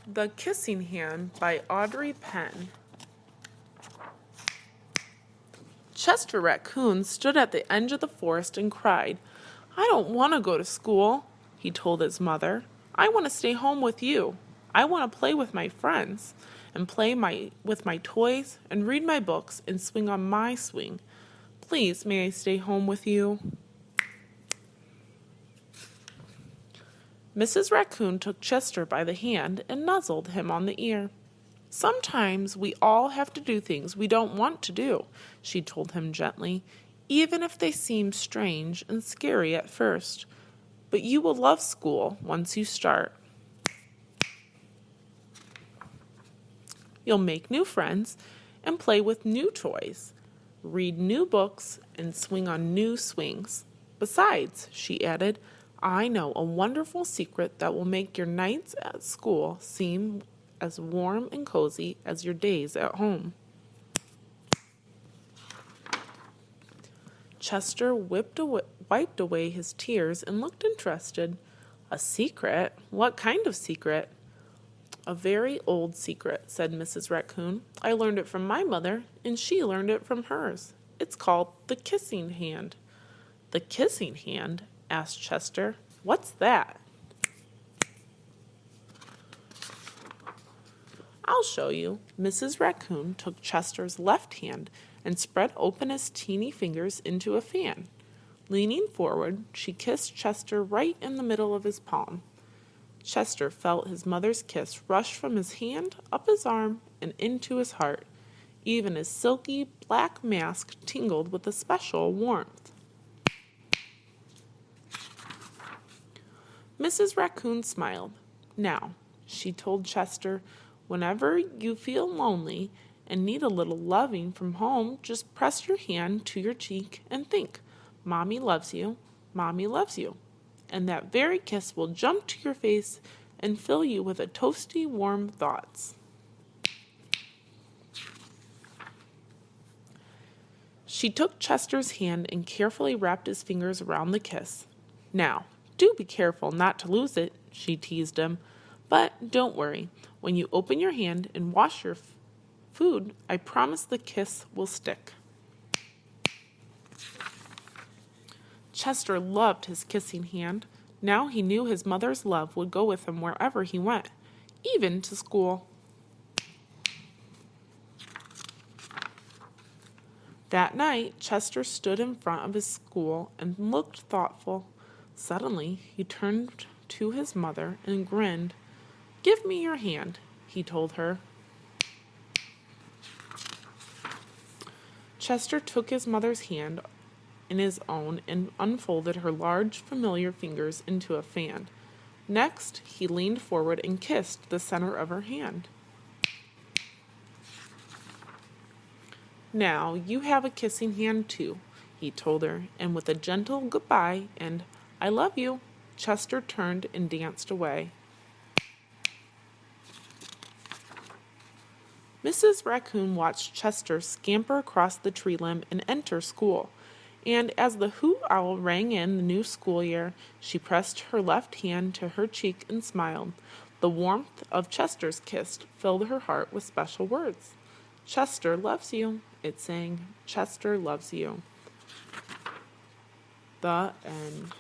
The Kissing Hand by Audrey Penn. Chester Raccoon stood at the edge of the forest and cried, "I don't want to go to school," he told his mother. "I want to stay home with you. I want to play with my friends and with my toys and read my books and swing on my swing. Please, may I stay home with you?" Mrs. Raccoon took Chester by the hand and nuzzled him on the ear. "Sometimes we all have to do things we don't want to do," she told him gently, "even if they seem strange and scary at first. But you will love school once you start. You'll make new friends and play with new toys, read new books, and swing on new swings. Besides," she added, "I know a wonderful secret that will make your nights at school seem as warm and cozy as your days at home." Chester wiped away his tears and looked interested. "A secret? What kind of secret?" "A very old secret," said Mrs. Raccoon. "I learned it from my mother, and she learned it from hers. It's called the Kissing Hand." "The Kissing Hand?" asked Chester. "What's that?" "I'll show you." Mrs. Raccoon took Chester's left hand and spread open his teeny fingers into a fan. Leaning forward, she kissed Chester right in the middle of his palm. Chester felt his mother's kiss rush from his hand, up his arm, and into his heart. Even his silky black mask tingled with a special warmth. Mrs. Raccoon smiled. "Now," she told Chester, "whenever you feel lonely and need a little loving from home, just press your hand to your cheek and think, 'Mommy loves you, Mommy loves you.' And that very kiss will jump to your face and fill you with a toasty, warm thoughts." She took Chester's hand and carefully wrapped his fingers around the kiss. "Now, do be careful not to lose it," she teased him. "But don't worry. When you open your hand and wash your food, I promise the kiss will stick." Chester loved his kissing hand. Now he knew his mother's love would go with him wherever he went, even to school. That night, Chester stood in front of his school and looked thoughtful. Suddenly, he turned to his mother and grinned. "Give me your hand," he told her. Chester took his mother's hand in his own and unfolded her large, familiar fingers into a fan. Next, he leaned forward and kissed the center of her hand. "Now you have a kissing hand too," he told her, and with a gentle goodbye and "I love you," Chester turned and danced away. Mrs. Raccoon watched Chester scamper across the tree limb and enter school, and as the hoot owl rang in the new school year, she pressed her left hand to her cheek and smiled. The warmth of Chester's kiss filled her heart with special words. "Chester loves you," it sang. "Chester loves you." The end.